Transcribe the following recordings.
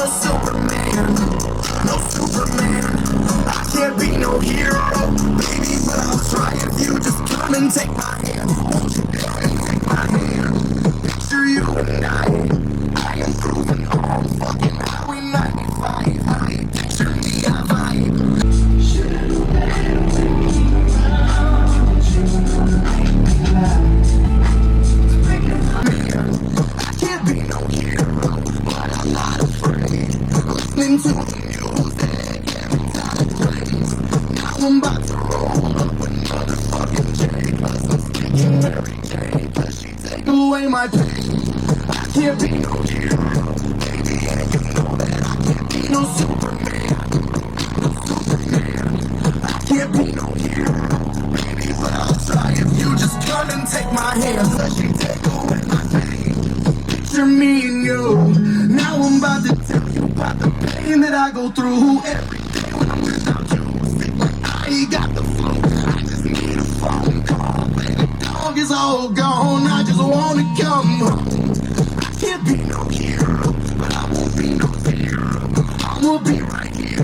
no Superman, no Superman. I can't be no hero, baby, but I'll try if you just come and take my hand. Won't you come and take my hand? Picture you and I am proving all fucking Highway 95. I picture me, I vibe. I can't be no hero, but I'm not afraid. Listening to the music every time it plays. Now I'm about to roll up another fucking J. Plus I'm speaking Mary J. Plus she take away my pain. I can't be no hero, baby, and you know that I can't be no Superman. No Superman. I can't be no hero, baby, but I'll try if you just come and take my hand. Plus she take away my pain. Picture me and you. Now I'm about to tell you about the pain that I go through every day when I'm without you. Feel like I ain't got the flow. I just need a phone call. Baby, dog is all gone. I just wanna come home. I can't be no hero, but I won't be no hero. I will be right here,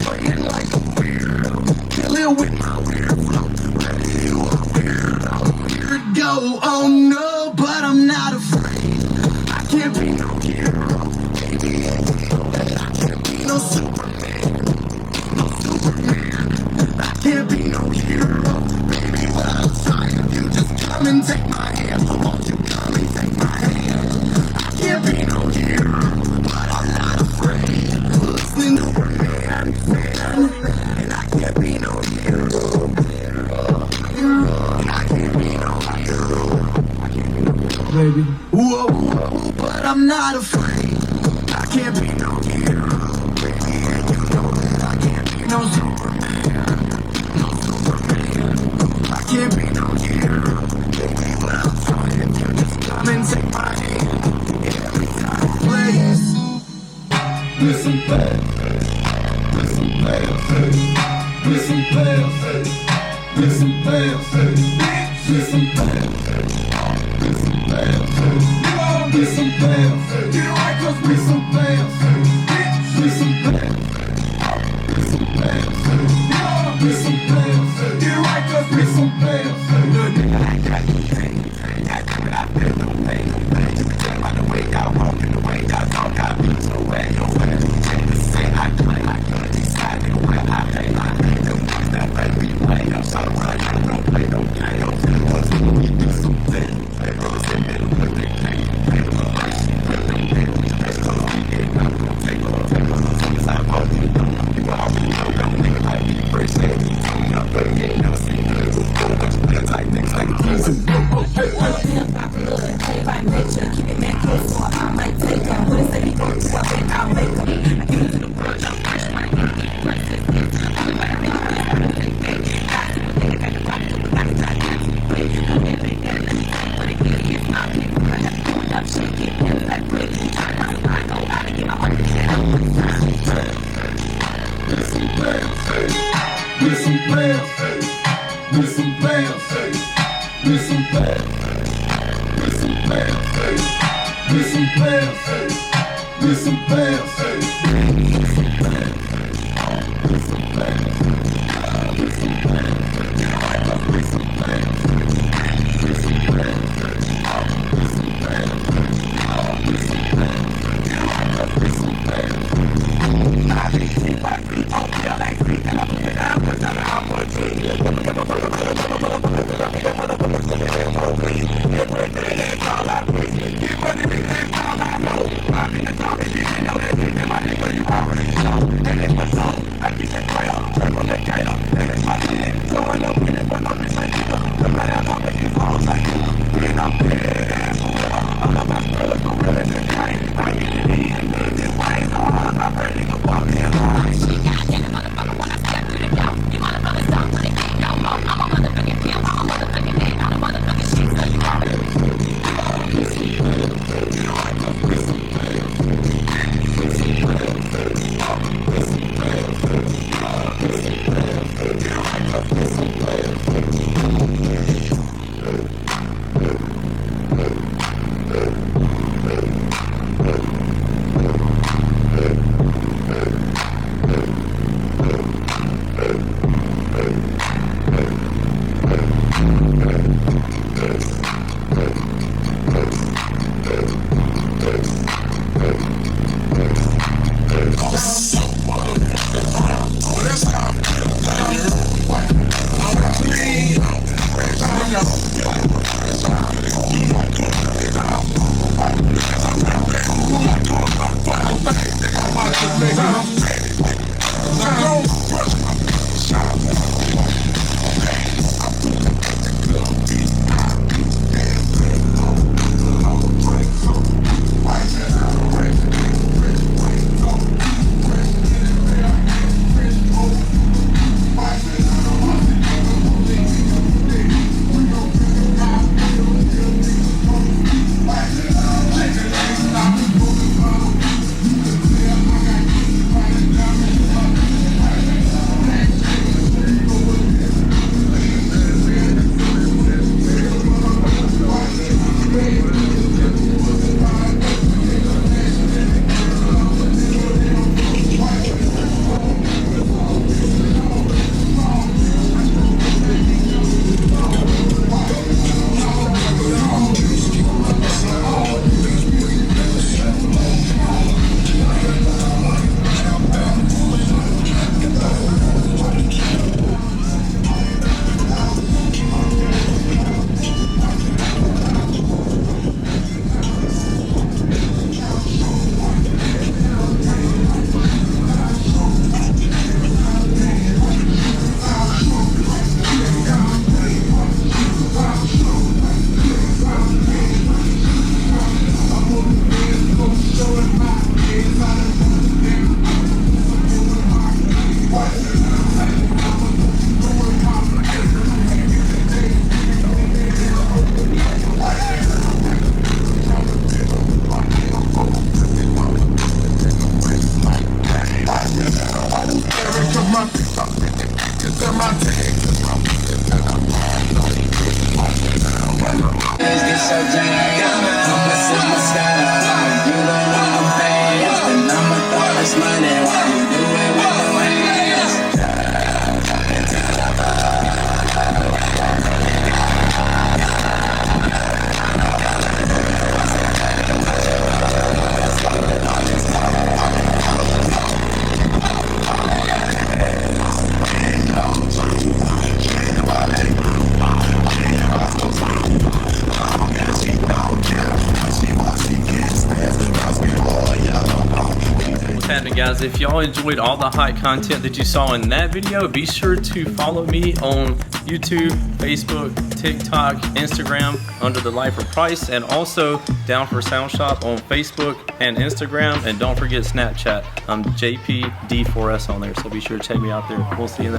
playing like a weirdo, killing with my weird flow. Ready, you a weirdo. Here it go. Oh no, but I'm not afraid. I can't be no hero, baby, and you know that I can't be no Superman, no Superman. I can't be no hero, baby, but I'll try if you just come and take my hand. So won't you come and take my hand? I can't be no hero, but I'm not afraid. Listening to Superman, and I can't be no hero, and I can't be no hero, baby. Whoa, but I'm not afraid. I can't be no hero, baby, and you know that I can't be no Superman, no Superman. I can't be no hero, baby, but I'll try if you just come and take my hand every time, please. Listen back, listen back, listen back, listen back, listen back, listen back, listen back, get right, cause we some bad, listen back, listen back, listen back, get right, cause we some bad. I feel the pain, by the way I walk and the way I talk, I feel so way away. The same I play, I can't decide where I play my play. The ones that play me play, I'm so right, I don't play no games. Once we do some things, they rose in the middle of the game. They were like, they go get up, take off, as soon as I walk in, you already know, don't nigga like me, first name, you told me up, but you ain't never seen the little gold, that's like things like this. By nature, keep it man close, so I might take him. What is it he gon' do? I think I'll make him. I get into the world, I'm fresh, my listen bad, listen bad, listen bad. Listen bad, listen bad, listen bad, listen bad, listen bad, listen bad, listen bad, listen bad, listen bad, listen bad. I think she might be on the other street and I'm going down with another opportunity. Listen, happening, guys? If y'all enjoyed all the hot content that you saw in that video, be sure to follow me on YouTube, Facebook, TikTok, Instagram under the Lifer Price, and also Down for Sound Shop on Facebook and Instagram. And don't forget Snapchat. I'm JPD4S on there, so be sure to check me out there. We'll see you in the